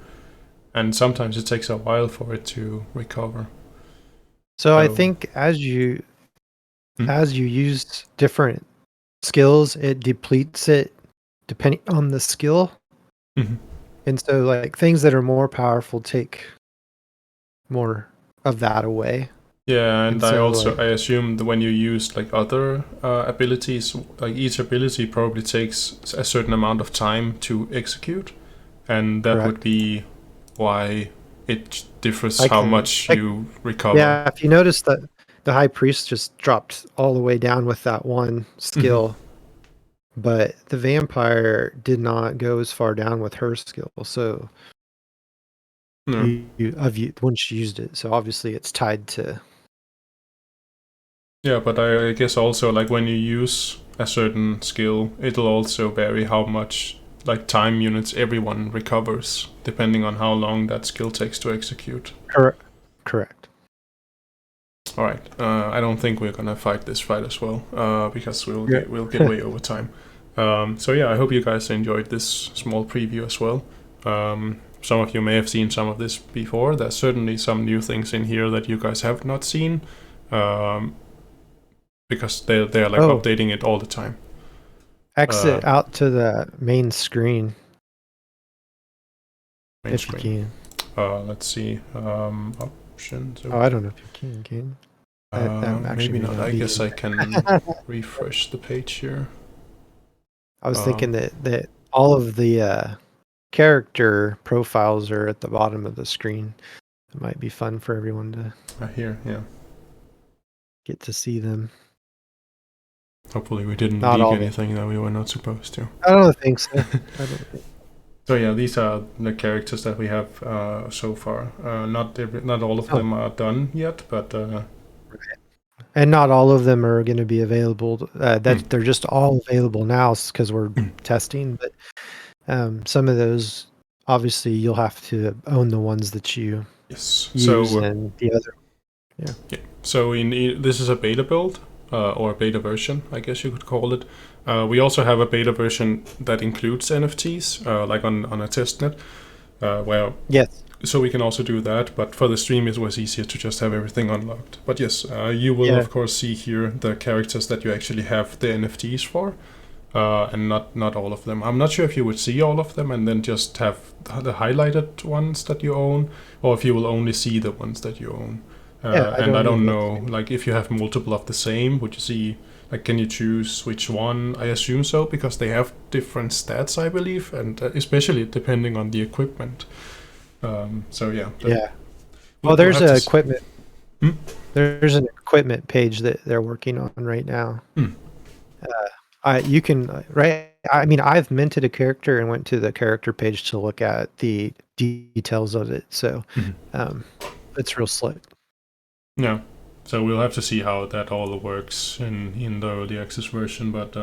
and sometimes it takes a while for it to recover. So I think as you use different skills, it depletes it depending on the skill. Mm-hmm. And so like things that are more powerful take more of that away. Yeah, and I so, also I assume that when you use like other abilities, like each ability probably takes a certain amount of time to execute, and that would be why it differs how much you recover. Yeah, if you notice that the High Priest just dropped all the way down with that one skill, but the Vampire did not go as far down with her skill. So when she used it, so obviously it's tied to. Yeah, but I guess also like when you use a certain skill, it'll also vary how much like time units everyone recovers, depending on how long that skill takes to execute. Correct. All right. I don't think we're gonna fight this fight as well, because we'll get way over time. So yeah, I hope you guys enjoyed this small preview as well. Some of you may have seen some of this before. There's certainly some new things in here that you guys have not seen, because they're like updating it all the time. Exit out to the main screen. Main if screen. You can. Let's see. Options. Oh, I don't know if you can. Maybe not. I guess I can refresh the page here. I was thinking that all of the character profiles are at the bottom of the screen. It might be fun for everyone to get to see them. Hopefully we didn't leak anything that we were not supposed to. I don't think so. So yeah, these are the characters that we have so far. Not all of them are done yet, but and not all of them are going to be available. They're just all available now because we're testing. But some of those, obviously, you'll have to own the ones that you use, and the other. Yeah. So this is a beta build, or a beta version, I guess you could call it. We also have a beta version that includes NFTs, like on a testnet, so we can also do that, but for the stream it was easier to just have everything unlocked. But yes, you will of course see here the characters that you actually have the NFTs for, and not all of them. I'm not sure if you would see all of them and then just have the highlighted ones that you own, or if you will only see the ones that you own. I don't know, like if you have multiple of the same, would you see, like can you choose which one? I assume so, because they have different stats, I believe, and especially depending on the equipment. So yeah. Well, there's an equipment. There's an equipment page that they're working on right now. You can I mean, I've minted a character and went to the character page to look at the details of it. So it's real slick. Yeah. So we'll have to see how that all works in the early access version, but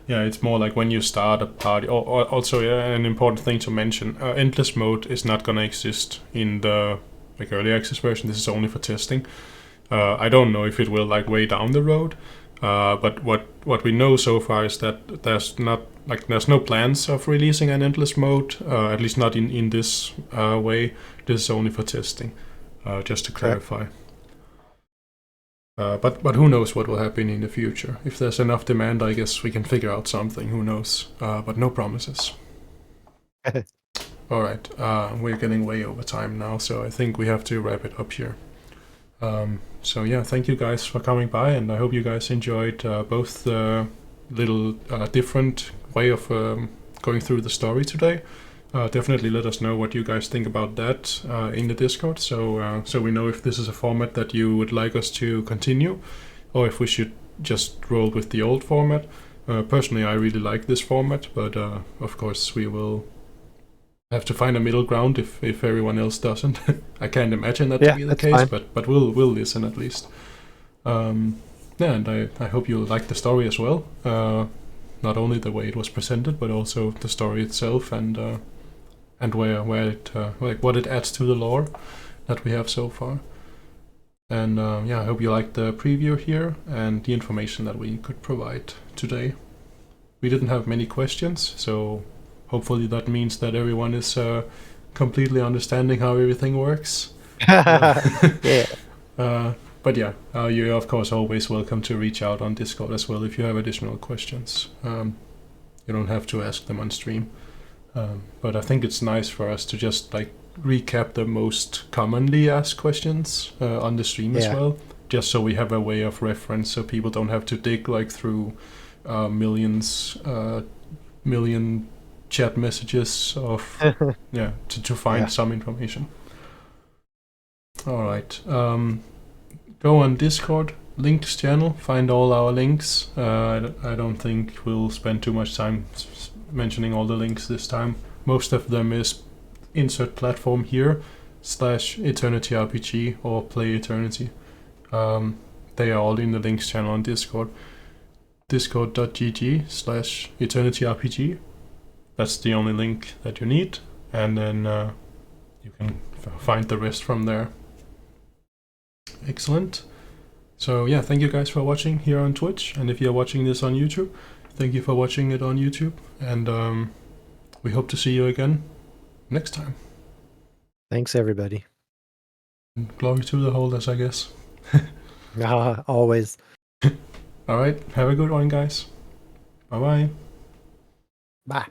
yeah, it's more like when you start a party. Also, an important thing to mention: endless mode is not gonna exist in the early access version. This is only for testing. I don't know if it will way down the road, But what we know so far is that there's no plans of releasing an endless mode, at least not in this way. This is only for testing, just to clarify. But who knows what will happen in the future? If there's enough demand, I guess we can figure out something. Who knows? But no promises. All right, we're getting way over time now, so I think we have to wrap it up here. So yeah, thank you guys for coming by, and I hope you guys enjoyed both the little different way of going through the story today. Definitely let us know what you guys think about that in the Discord, so we know if this is a format that you would like us to continue, or if we should just roll with the old format. Personally, I really like this format, but of course we will have to find a middle ground if everyone else doesn't. I can't imagine that to be the case, but we'll listen at least. And I hope you like the story as well. Not only the way it was presented, but also the story itself and where it what it adds to the lore that we have so far. And I hope you liked the preview here and the information that we could provide today. We didn't have many questions, so hopefully that means that everyone is completely understanding how everything works. Yeah. But yeah, you're of course always welcome to reach out on Discord as well if you have additional questions. You don't have to ask them on stream. But I think it's nice for us to just recap the most commonly asked questions on the stream as well, just so we have a way of reference, so people don't have to dig through million chat messages of to find some information. All right, go on Discord, linked channel, find all our links. I don't think we'll spend too much time mentioning all the links this time. Most of them is insert platform here /Eternity RPG or Play Eternity. They are all in the links channel on Discord. discord.gg/EternityRPG. That's the only link that you need, and then you can find the rest from there. Excellent. So yeah, thank you guys for watching here on Twitch, and if you're watching this on YouTube, thank you for watching it on YouTube, and we hope to see you again next time. Thanks, everybody. Glory to the holders, I guess. Always. All right, have a good one, guys. Bye-bye. Bye.